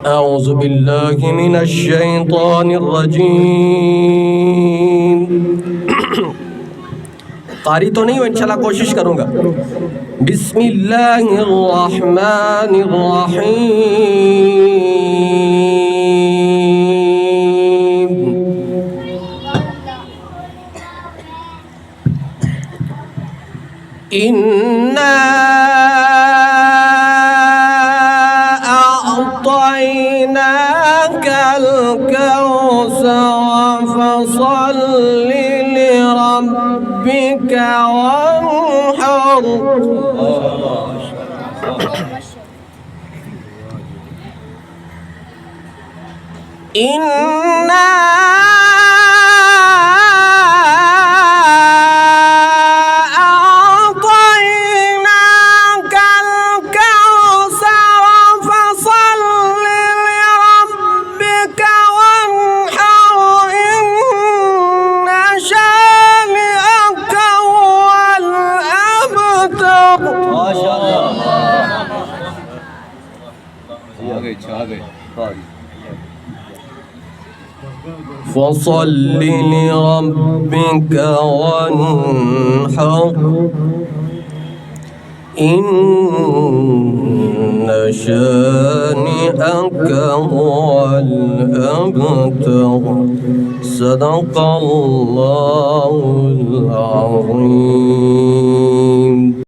اعوذ باللہ من الشیطان الرجیم۔ قاری تو نہیں ہوں، انشاءاللہ کوشش کروں گا۔ بسم اللہ الرحمن الرحیم۔ اِنَّا أعطيناك الكوثر فصل لربك وانحر إنا فصل لربك وانحر إن شانئك هو الأبتر صدق الله العظيم۔